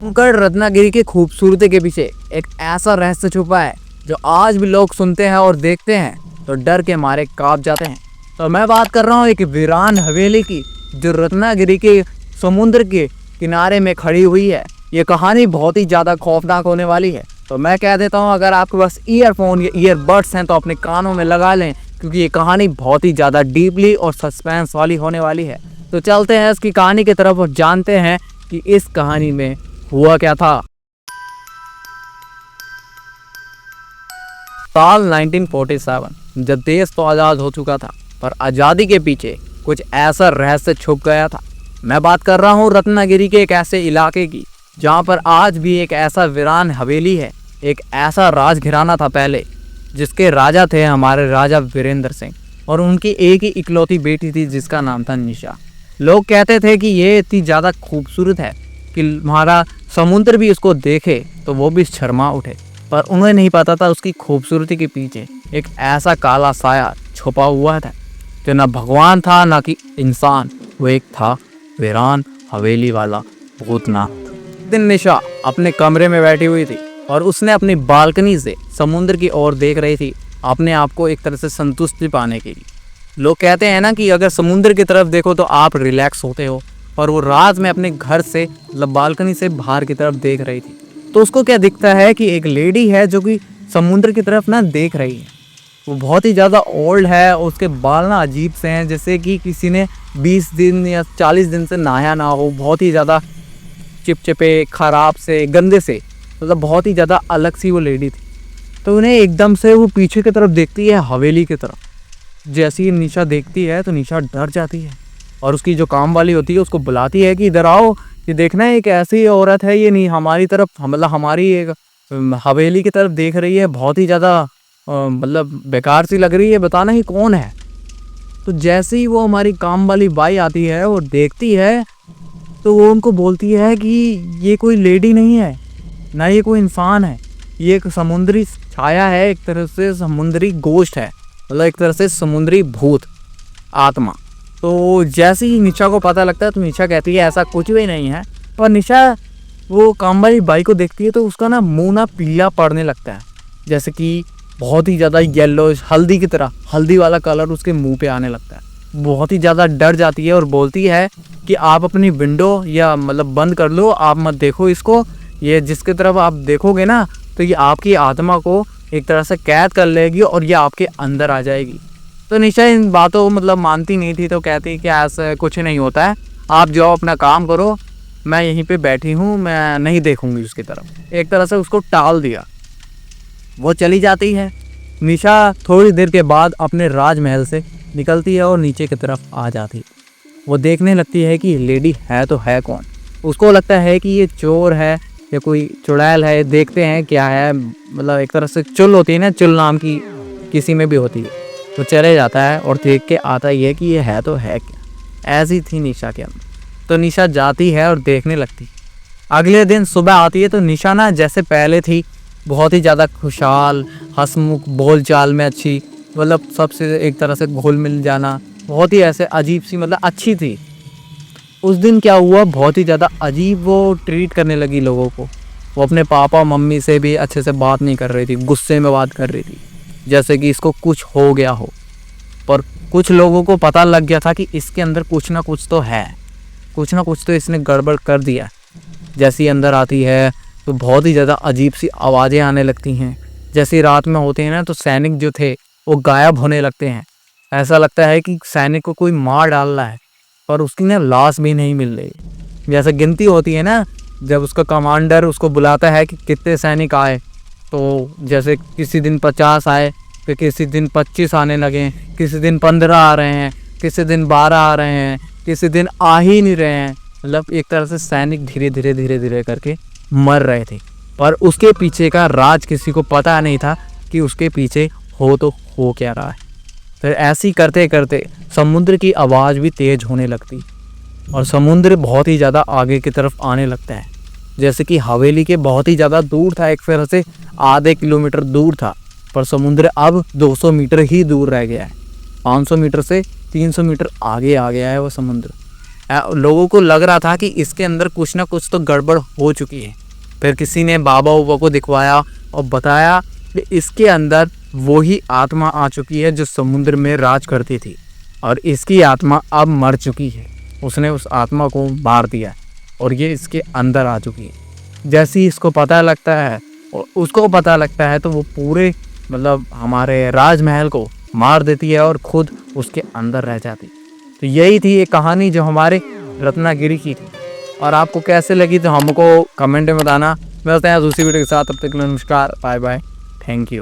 कंकड़ रत्नागिरी की खूबसूरती के पीछे एक ऐसा रहस्य छुपा है जो आज भी लोग सुनते हैं और देखते हैं तो डर के मारे कांप जाते हैं। तो मैं बात कर रहा हूँ एक वीरान हवेली की जो रत्नागिरी के समुद्र के किनारे में खड़ी हुई है। ये कहानी बहुत ही ज़्यादा खौफनाक होने वाली है। तो मैं कह देता हूँ अगर आपके पास ईयरफोन या ईयरबड्स हैं तो अपने कानों में लगा लें, क्योंकि ये कहानी बहुत ही ज़्यादा डीपली और सस्पेंस वाली होने वाली है। तो चलते हैं इसकी कहानी की तरफ और जानते हैं कि इस कहानी में हुआ क्या था। साल 1947 जब देश तो आज़ाद हो चुका था, पर आज़ादी के पीछे कुछ ऐसा रहस्य छुप गया था। मैं बात कर रहा हूँ रत्नागिरी के एक ऐसे इलाके की जहाँ पर आज भी एक ऐसा वीरान हवेली है। एक ऐसा राजघराना था पहले, जिसके राजा थे हमारे राजा वीरेंद्र सिंह, और उनकी एक ही इकलौती बेटी थी जिसका नाम था निशा। लोग कहते थे कि ये इतनी ज़्यादा खूबसूरत है कि हमारा समुद्र भी उसको देखे तो वो भी शर्मा उठे, पर उन्हें नहीं पता था उसकी खूबसूरती के पीछे एक ऐसा काला साया छुपा हुआ था जो ना भगवान था ना कि इंसान। वो एक था वीरान हवेली वाला भूतनाथ। एक दिन निशा अपने कमरे में बैठी हुई थी और उसने अपनी बालकनी से समुद्र की ओर देख रही थी, अपने आप को एक तरह से संतुष्टि पाने के लिए। लोग कहते हैं ना कि अगर समुद्र की तरफ देखो तो आप रिलैक्स होते हो, और वो रात में अपने घर से मतलब बालकनी से बाहर की तरफ देख रही थी। तो उसको क्या दिखता है कि एक लेडी है जो कि समुद्र की तरफ ना देख रही है। वो बहुत ही ज़्यादा ओल्ड है, उसके बाल ना अजीब से हैं, जैसे कि किसी ने 20 दिन या 40 दिन से नहाया ना हो। बहुत ही ज़्यादा चिपचिपे, ख़राब से, गंदे से, मतलब बहुत ही ज़्यादा अलग सी वो लेडी थी। तो उन्हें एकदम से वो पीछे की तरफ देखती है, हवेली की तरफ। जैसे ही निशा देखती है तो निशा डर जाती है और उसकी जो काम वाली होती है उसको बुलाती है कि इधर आओ, ये देखना है एक ऐसी औरत है, ये नहीं हमारी तरफ, मतलब हमारी एक हवेली की तरफ देख रही है, बहुत ही ज़्यादा मतलब बेकार सी लग रही है, बताना ही कौन है। तो जैसे ही वो हमारी काम वाली बाई आती है और देखती है तो वो उनको बोलती है कि ये कोई लेडी नहीं है, ना ये कोई इंसान है, ये एक समुद्री छाया है, एक तरह से समुद्री गोश्त है, मतलब एक तरह से समुद्री भूत आत्मा। तो जैसे ही निशा को पता लगता है तो निशा कहती है ऐसा कुछ भी नहीं है। पर निशा वो काम वाली बाई को देखती है तो उसका ना मुंह ना पीला पड़ने लगता है, जैसे कि बहुत ही ज़्यादा येलो, हल्दी की तरह, हल्दी वाला कलर उसके मुंह पे आने लगता है। बहुत ही ज़्यादा डर जाती है और बोलती है कि आप अपनी विंडो या मतलब बंद कर लो, आप मत देखो इसको, ये जिसकी तरफ आप देखोगे ना तो ये आपकी आत्मा को एक तरह से कैद कर लेगी और ये आपके अंदर आ जाएगी। तो निशा इन बातों को मतलब मानती नहीं थी, तो कहती कि ऐसा कुछ नहीं होता है, आप जाओ अपना काम करो, मैं यहीं पे बैठी हूँ, मैं नहीं देखूँगी उसकी तरफ। एक तरह से उसको टाल दिया। वो चली जाती है। निशा थोड़ी देर के बाद अपने राजमहल से निकलती है और नीचे की तरफ आ जाती है। वो देखने लगती है कि लेडी है तो है कौन। उसको लगता है कि ये चोर है या कोई चुड़ैल है, देखते हैं क्या है, मतलब एक तरह से चुल होती है ना, चुल नाम की किसी में भी होती है। तो चले जाता है और देख के आता ही है कि ये है तो है क्या। ऐसी थी निशा के अंदर। तो निशा जाती है और देखने लगती। अगले दिन सुबह आती है तो निशा ना जैसे पहले थी, बहुत ही ज़्यादा खुशहाल, हंसमुख, बोल चाल में अच्छी, मतलब सबसे एक तरह से घुल मिल जाना, बहुत ही ऐसे अजीब सी, मतलब अच्छी थी। उस दिन क्या हुआ, बहुत ही ज़्यादा अजीब वो ट्रीट करने लगी लोगों को। वो अपने पापा मम्मी से भी अच्छे से बात नहीं कर रही थी, गुस्से में बात कर रही थी, जैसे कि इसको कुछ हो गया हो। पर कुछ लोगों को पता लग गया था कि इसके अंदर कुछ ना कुछ तो है, कुछ ना कुछ तो इसने गड़बड़ कर दिया। जैसे ही अंदर आती है तो बहुत ही ज़्यादा अजीब सी आवाज़ें आने लगती हैं। जैसे रात में होते हैं ना तो सैनिक जो थे वो गायब होने लगते हैं। ऐसा लगता है कि सैनिक को कोई मार डाल रहा है, पर उसकी ना लाश भी नहीं मिल रही। जैसे गिनती होती है ना, जब उसका कमांडर उसको बुलाता है कि कितने सैनिक आए, तो जैसे किसी दिन 50 आए, फिर किसी दिन 25 आने लगे, किसी दिन 15 आ रहे हैं, किसी दिन 12 आ रहे हैं, किसी दिन आ ही नहीं रहे हैं। मतलब एक तरह से सैनिक धीरे धीरे करके मर रहे थे, पर उसके पीछे का राज किसी को पता नहीं था कि उसके पीछे हो तो हो क्या रहा है। फिर ऐसे ही करते करते समुद्र की आवाज़ भी तेज़ होने लगती और समुद्र बहुत ही ज़्यादा आगे की तरफ आने लगता है। जैसे कि हवेली के बहुत ही ज़्यादा दूर था, एक तरह से आधे किलोमीटर दूर था, पर समुद्र अब 200 मीटर ही दूर रह गया है। 500 मीटर से 300 मीटर आगे आ गया है वो समुद्र। लोगों को लग रहा था कि इसके अंदर कुछ ना कुछ तो गड़बड़ हो चुकी है। फिर किसी ने बाबा उबा को दिखवाया और बताया कि इसके अंदर वही आत्मा आ चुकी है जो समुद्र में राज करती थी, और इसकी आत्मा अब मर चुकी है। उसने उस आत्मा को मार दिया और ये इसके अंदर आ चुकी है। जैसे ही इसको पता लगता है और उसको पता लगता है तो वो पूरे मतलब हमारे राजमहल को मार देती है और खुद उसके अंदर रह जाती है। तो यही थी ये कहानी जो हमारे रत्नागिरी की थी। और आपको कैसे लगी तो हमको कमेंट में बताना। मिलते हैं दूसरी वीडियो के साथ, तब तक के लिए नमस्कार, बाय बाय, थैंक यू।